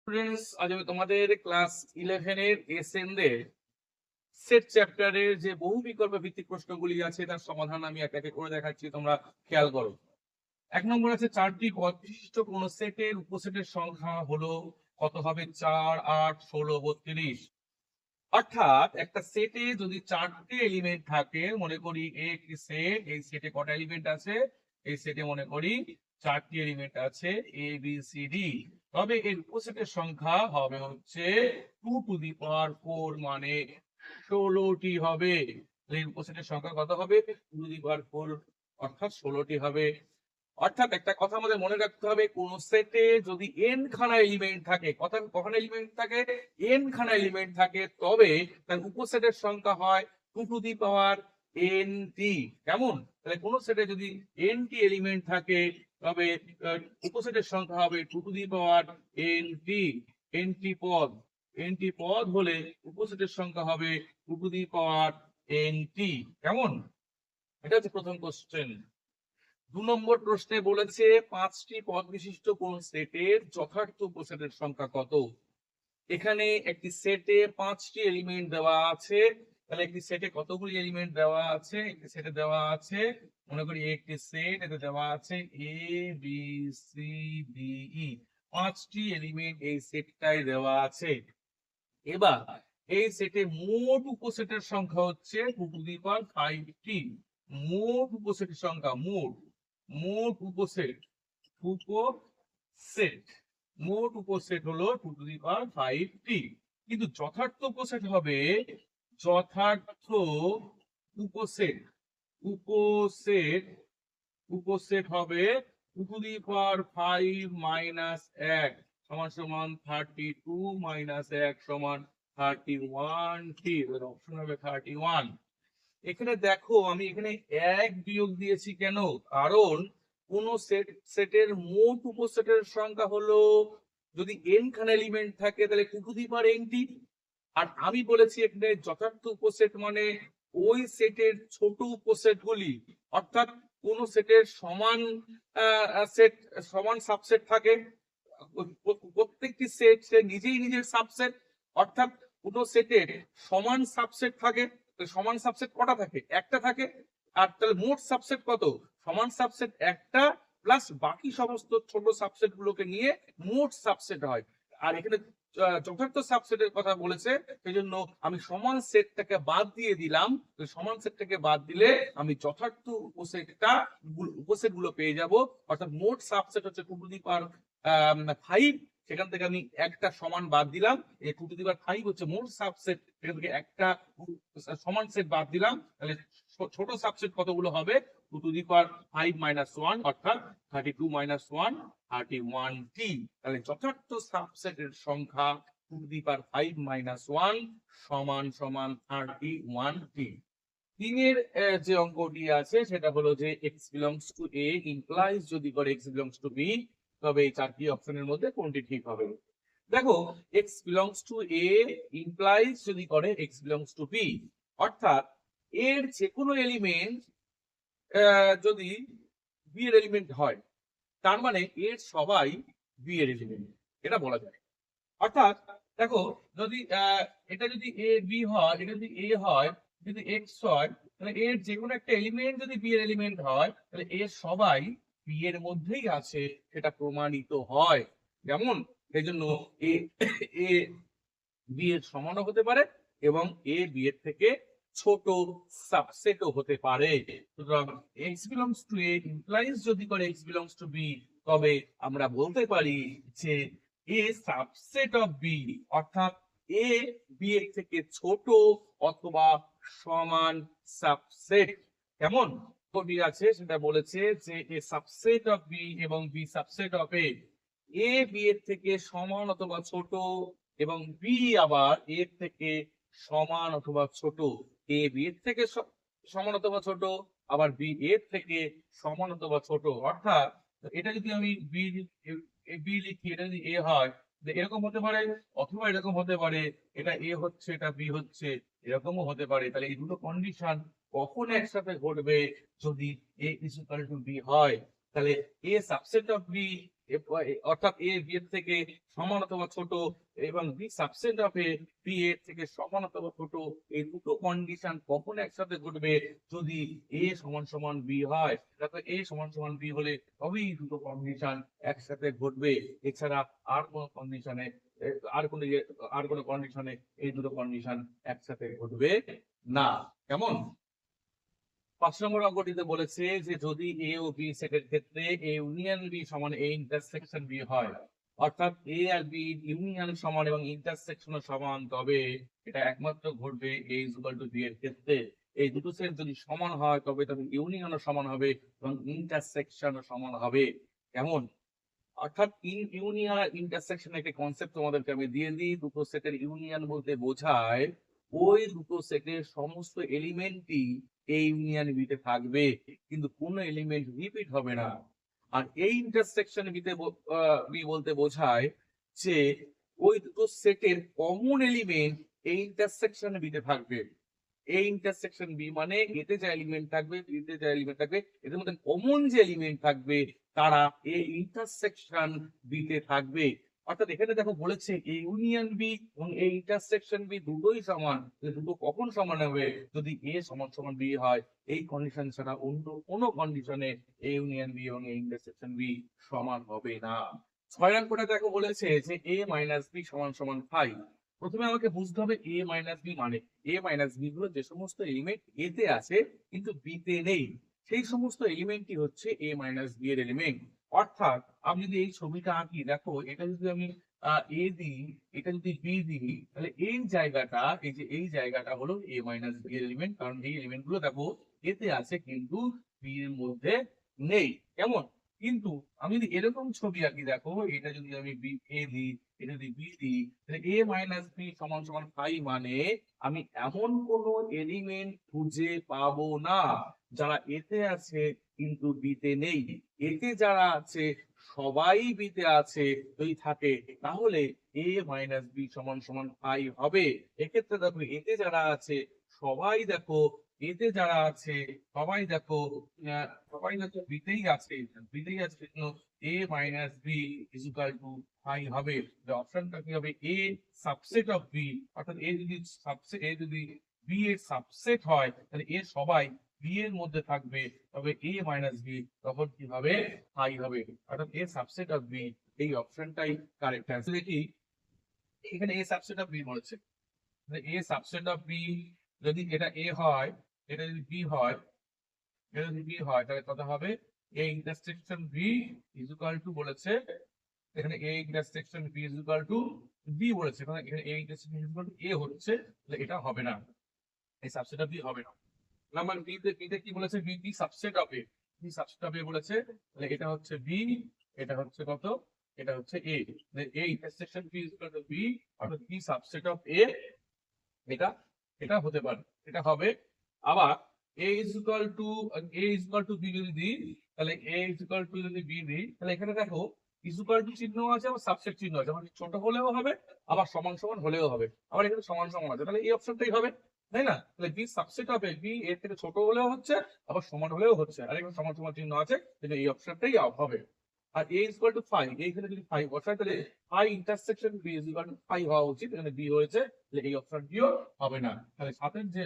Students, আজ আমি তোমাদের ক্লাস 11 এর এসএনদের সেট চ্যাপ্টারের যে বহু বিকল্প ভিত্তিক প্রশ্নগুলি আছে তার সমাধান আমি এক একে করে দেখাচ্ছি, তোমরা খেয়াল করো। 1 নম্বর আছে 4টি পদ বিশিষ্ট কোন সেটের উপসেটের সংখ্যা হলো কত হবে? 4, 8, 16, 32। অর্থাৎ একটা সেটে যদি 4টে এলিমেন্ট থাকে, মনে করি একটি সেট, এই সেটে কটা এলিমেন্ট আছে? এই সেটে মনে করি 4টি এলিমেন্ট আছে, এ বি সি ডি। তবে এর উপসেটের সংখ্যা হবে হচ্ছে 2 টু দি পাওয়ার 4, মানে 16টি হবে। এর উপসেটের সংখ্যা কত হবে? 2 টু দি পাওয়ার 4, অর্থাৎ 16টি হবে। অর্থাৎ একটা কথা আমাদের মনে রাখতে হবে, কোন সেটে যদি n খানা এলিমেন্ট থাকে, কখানা এলিমেন্ট থাকে? n খানা এলিমেন্ট থাকে, তবে তার উপসেটের সংখ্যা হয় 2 টু দি পাওয়ার n টি। কেমন? তাহলে কোন সেটে যদি n টি এলিমেন্ট থাকে, তবে উপসেটের সংখ্যা হবে 2 to the power n T. n টি পদ হলে উপসেটের সংখ্যা হবে 2 টু দি পাওয়ার n টি। কেমন? এটা হচ্ছে প্রথম কোশ্চেন। 2 নম্বর প্রশ্নে বলেছে 5টি পদ বিশিষ্ট কোন সেটের যথার্থ উপসেটের সংখ্যা কত? এখানে একটি সেটে 5টি এলিমেন্ট দেওয়া আছে। তাহলে একটি সেটে কতগুলি এলিমেন্ট দেওয়া আছে? একটি সেটে দেওয়া আছে, মনে করি একটি সেট, এতে দেওয়া আছে A B C D E, 5টি এলিমেন্ট এই সেটটাই দেওয়া আছে। এবার এই সেটে মোট উপসেটের সংখ্যা হচ্ছে 2 টু দি পাওয়ার 5টি। মোট উপসেটের সংখ্যা, মোট উপসেট মোট উপসেট হলো 2 টু দি পাওয়ার 5টি। কিন্তু যথার্থ উপসেট হবে, যথার্থ উপসেট উপসেট উপসেট হবে 2 টু দি পাওয়ার 5 মাইনাস 1 সমান সমান 32 মাইনাস 1 সমান 31টি। অপশন হবে 31। এখানে দেখো, আমি এখানে 1 বিয়োগ দিয়েছি কেন? কারণ কোন সেটের মোট উপসেটের সংখ্যা হলো, যদি n খানা এলিমেন্ট থাকে তাহলে 2 টু দি পাওয়ার n টি। আর আমি বলেছি এখানে যথার্থ উপসেট মানে ওই সেটের ছোট উপসেট গুলি, অর্থাৎ কোন সেটের সমান সেট, সমান সাবসেট থাকে। প্রত্যেকটি সেট সে নিজেই নিজের সাবসেট, অর্থাৎ কোন সেটের সমান সাবসেট থাকে। সমান সাবসেট কটা থাকে? একটা থাকে। আর তাহলে মোট সাবসেট কত? সমান সাবসেট একটা প্লাস বাকি সমস্ত ছোট সাবসেট গুলোকে নিয়ে মোট সাবসেট হয়। আর এখানে যথার্থ সাবসেটের কথা বলেছে, সেই জন্য আমি সমান সেটটাকে বাদ দিয়ে দিলাম। সমান সেটটাকে বাদ দিলে আমি যথার্থ উপসেট গুলো পেয়ে যাব। অর্থাৎ মোট সাবসেট হচ্ছে 2 টু দি পাওয়ার 5, সেখান থেকে আমি একটা সমান বাদ দিলাম। এই 2 টু দি পাওয়ার 5 হচ্ছে মোট সাবসেট, সেখান থেকে একটা সমান সেট বাদ দিলাম। তাহলে ছোট সাবসেট কতগুলো হবে? 2 টু দি পাওয়ার 5 মাইনাস 1, অর্থাৎ 32 মাইনাস 1, 31টি। তাহলে যথার্থ সাবসেটের সংখ্যা 2 টু দি পাওয়ার 5 মাইনাস 1 সমান সমান 31টি। তিনের যে অঙ্কটি আছে সেটা হলো যে x belongs to a implies যদি করে x belongs to b, তবে এই 4টি অপশনের মধ্যে কোনটি ঠিক হবে? দেখো, x belongs to a implies যদি করে x belongs to b, অর্থাৎ এর যে কোনো এলিমেন্ট যদি b এর এলিমেন্ট হয়, তার মানে এর সবাই b এর এলিমেন্ট, এটা বলা যায়। অর্থাৎ দেখো, যদি এটা যদি a b হয়, এটা যদি a হয়, যদি x হয়, তাহলে এর যে কোনো একটা এলিমেন্ট যদি b এর এলিমেন্ট হয়, তাহলে এর সবাই b এর মধ্যেই আছে, সেটা প্রমাণিত হয়। যেমন এই জন্য a a b এর সমানও হতে পারে এবং a b এর থেকে ছোট সাবসেটও হতে পারে। সুতরাং x belongs to a implies যদি করে x belongs to b, তবে আমরা বলতে পারি যে a সাবসেট অফ b, অর্থাৎ a b এর থেকে ছোট অথবা সমান সাবসেট। কেমন কবি আছে সেটা বলেছে যে a সাবসেট অফ b এবং b subset of a, a b এর থেকে সমান অথবা ছোট এবং b আবার এর থেকে সমান অথবা ছোট। a b এর থেকে সমান অথবা ছোট, আবার b এর থেকে সমান অথবা ছোট। অর্থাৎ এটা যদি আমি b লিখি, এটা যদি a হয়, এরকম হতে পারে অথবা এরকম হতে পারে, এটা a হচ্ছে এটা b হচ্ছে, এরকমও হতে পারে। তাহলে এই দুটো কন্ডিশন কখন একসাথে ঘটবে? যদি a is equal two b হয়, তাহলে a সাবসেট অফ b অর্থাৎ এ বি এর থেকে সমান অথবা ছোট এবং B subset of A B এর থেকে সমান অথবা ছোট, এই দুটো কন্ডিশন কখন একসাথে ঘটবে? যদি এ সমান সমান বি হয়। দেখো এ সমান সমান বি হলে তবেই এই দুটো কন্ডিশন একসাথে ঘটবে। এছাড়া আর কোন কন্ডিশনে আর কোনো কন্ডিশনে এই দুটো কন্ডিশন একসাথে ঘটবে না। কেমন? 5 নম্বর অঙ্কটিতে বলেছে যে যদি এ ও বি সেটের ক্ষেত্রে এ ইউনিয়ন বি সমান এ ইন্টারসেকশন বি হয়, অর্থাৎ এ আর বি ইউনিয়ন সমান এবং ইন্টারসেকশন সমান, তবে এটা একমাত্র ঘটবে এ ইজ ইকুয়াল টু বি এর ক্ষেত্রে। এই দুটো সেট যদি সমান হয় তবে ইউনিয়নও সমান হবে এবং ইন্টারসেকশনও সমান হবে। কেমন? অর্থাৎ ইউনিয়ন আর ইন্টারসেকশন একটা কনসেপ্ট তোমাদেরকে আমি দিয়ে দিই। দুটো সেটের ইউনিয়ন বলতে বোঝায় ওই দুটো সেটের সমস্ত এলিমেন্টই এই ইউনিয়ন বিতে থাকবে, কিন্তু কোনো এলিমেন্ট রিপিট হবে না। আর এই ইন্টারসেকশন বি বলতে বোঝায় যে ওই দুটো সেটের কমন এলিমেন্ট এই ইন্টারসেকশন বিতে থাকবে। এই ইন্টারসেকশন বি মানে এতে যা এলিমেন্ট থাকবে, বিতে যা এলিমেন্ট থাকবে, এদের মধ্যে কমন যে এলিমেন্ট থাকবে তারা এই ইন্টারসেকশন বিতে থাকবে। অর্থাৎ এখানে দেখো বলেছে এই ইউনিয়ন বি এবং এই ইন্টারসেকশন বি দুটোই সমান। দুটো কখন সমান হবে? যদি এ সমান সমান বি হয়। এই কন্ডিশন ছাড়া অন্য কোনো কন্ডিশনে এই ইউনিয়ন বি এবং এই ইন্টারসেকশন বি সমান হবে না। 6 অঙ্কটা দেখো বলেছে যে এ মাইনাস বি সমান সমান 5। প্রথমে আমাকে বুঝতে হবে এ মাইনাস বি মানে এ মাইনাস বি হলো যে সমস্ত এলিমেন্ট এ তে আছে কিন্তু বি তে নেই, সেই সমস্ত এলিমেন্টই হচ্ছে এ মাইনাস বি এর এলিমেন্ট। অর্থাৎ আমি যদি এই ছবিটা আঁকি, দেখো এটা যদি আমি এ দিই, এটা যদি বি দিই, তাহলে এই জায়গাটা, এই যে এই জায়গাটা হলো এ মাইনাস বি এর এলিমেন্ট, কারণ এই এলিমেন্ট গুলো দেখো এ তে আছে কিন্তু বি এর মধ্যে নেই। কেমন? কিন্তু আমি যদি এরকম ছবি আঁকি, দেখো এটা যদি আমি বি এ দিই, এটা যদি বি দিই, তাহলে এ মাইনাস বি সমান সমান 5 মানে আমি এমন কোন এলিমেন্ট খুঁজে পাবো না যারা এতে আছে কিন্তু বিতে নেই। এতে যারা আছে সবাই বিতে আছে যদি থাকে, তাহলে এ মাইনাস বি সমান সমান 5 হবে। এক্ষেত্রে দেখো এতে যারা আছে সবাই দেখো, এতে যারা আছে সবাই দেখো, সবাই দেখো বিতেই আছে, বিতেই আছে, A minus B is equal to 5 হবে। অপশনটা কি হবে? এ সাবসেট অফ বি, অর্থাৎ এ যদি বি এর সাবসেট হয় তাহলে এ সবাই বি এর মধ্যে থাকবে, তবে এ মাইনাস বি তখন কি হবে? 5 হবে। অর্থাৎ এ সাবসেট অফ বি, এই অপশনটাই কারেক্ট অ্যান্সার। দেখি এখানে এ সাবসেট অফ বি বলেছে, এ সাবসেট অফ বি যদি এটা এ হয়, এটা যদি বি হয়, এটা যদি বি হয়, তাহলে কত হবে? A intersection B is equal to বলেছে, এখানে A intersection B is equal to B বলেছে, কারণ এখানে A intersection is equal to A হচ্ছে, তাহলে এটা হবে না, এই সাবসেট অফ বি হবে না। নাম্বার বি তে কি বলেছে? B B subset of A, B subset of A বলেছে, তাহলে এটা হচ্ছে বি, এটা হচ্ছে কত? এটা হচ্ছে A. A intersection B is equal to B, অর্থাৎ বি সাবসেট অফ এ, এটা এটা হতে পারে, এটা হবে। আবার a is equal to B যদি দিই, তাহলে a ইজ ইকুয়াল টু যদি বি দিই, তাহলে এখানে দেখো ইজ ইকুয়াল টু চিহ্ন আছে, আবার সাবসেট চিহ্ন আছে, মানে ছোট হলেও হবে আবার সমান সমান হলেও হবে, আবার এখানে সমান সমান আছে, তাহলে এই অপশনটাই হবে, তাই না? তাহলে বি সাবসেট হবে বি এর থেকে ছোট হলেও হচ্ছে আবার সমান হলেও হচ্ছে, আর এখানে সমান সমান চিহ্ন আছে, তাহলে এই অপশনটাই হবে। আর a ইজ ইকুয়াল টু 5, এইখানে যদি 5 বসাই তাহলে i intersection b is equal to 5 হওয়া উচিত, এখানে b হয়েছে, তাহলে এই অপশনটিও হবে না। তাহলে সাথে যে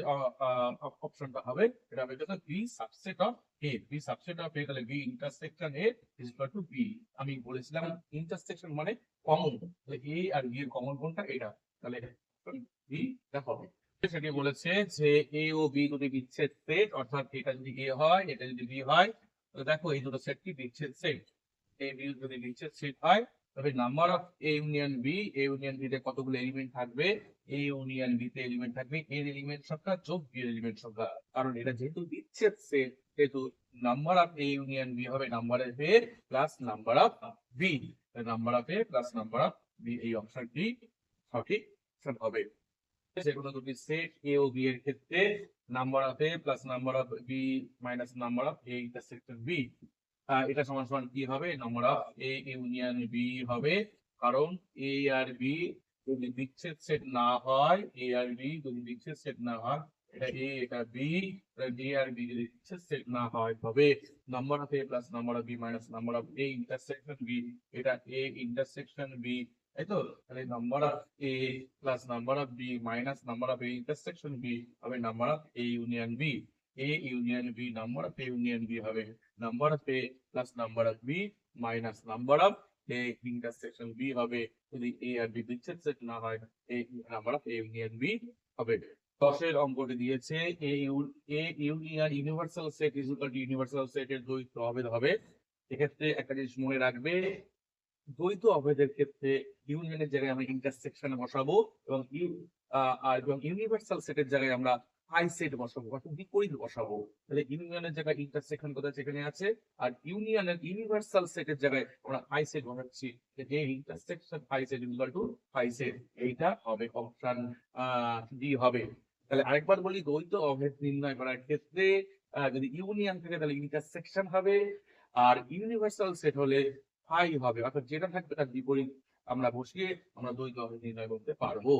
অপশনটা হবে এটা হবে কত? b subset of a, b subset of a, তাহলে b intersection a is equal two b। আমি বলেছিলাম ইন্টারসেকশন মানে কমন, তাহলে a আর b এর কমন কোনটা? এটা, তাহলে b টা হবে। সেটি বলেছে যে a ও b যদি বিচ্ছেদ সেট, অর্থাৎ এটা যদি a হয়, এটা যদি b হয়, তো দেখো এই দুটো সেট কি বিচ্ছেদ সেট। এ বি যদি বিচ্ছেদ সেট হয়, তবে number of A union B, A union B তে কতগুলো এলিমেন্ট থাকবে? এ ইউনিয়ন বি তে এলিমেন্ট থাকবে এর এলিমেন্ট সংখ্যা যোগ বি এর এলিমেন্ট সংখ্যা, কারণ এটা যেহেতু বিচ্ছেদ সেট, সেহেতু number of A union B হবে number of A plus number of B, number of A plus number of B, এই অপশনটি সঠিক হবে। যেকোনো দুটি সেট এ ও বি এর ক্ষেত্রে number of A plus number of B minus number of A intersection B, এটা সমান সমান কি হবে? Number of A union B হবে, কারণ এ আর বি যদি বিচ্ছেদ সেট না হয়, এ আর বি যদি বিচ্ছেদ সেট না হয়, এটা এ, এটা বি, এ আর বি যদি সেট না হয় তবে number of A plus number of B minus number of A intersection B, এটা এ ইন্টারসেকশন বি, তাই তো? তাহলে number of A plus number of B minus number of A intersection B হবে number of A union B. A union B, number of A union B হবে number of A plus number of B minus number of A intersection B হবে। যদি A আর B বিচ্ছেদ set না হয় এ number of A union B হবে। 10 অঙ্কটি দিয়েছে A union universal set is equal to universal সেটের দ্বৈত অভেদ হবে। এক্ষেত্রে একটা জিনিস মনে রাখবে, দ্বৈত অভেদের ক্ষেত্রে ইউনিয়নের জায়গায় আমরা ইন্টারসেকশন বসাবো এবং ইউনিভার্সাল সেটের জায়গায় আমরা আই সেট বসাবো, অর্থাৎ বিপরীত বসাবো। তাহলে ইউনিয়নের জায়গায় ইন্টারসেকশন কোথায় সেখানে আছে, আর ইউনিয়নের ইউনিভার্সাল সেটের জায়গায় আমরা আই সেট বসাচ্ছি। যে intersection I set equal to I set, এইটা হবে অপশন ডি হবে। তাহলে আরেকবার বলি, দ্বৈত অভেদ নির্ণয় করার ক্ষেত্রে যদি ইউনিয়ন থাকে তাহলে ইন্টারসেকশন হবে, আর ইউনিভার্সাল সেট হলে ফাই হবে, অর্থাৎ যেটা থাকবে তার বিপরীত আমরা বসিয়ে আমরা দ্বৈত অভেদ নির্ণয় করতে পারবো।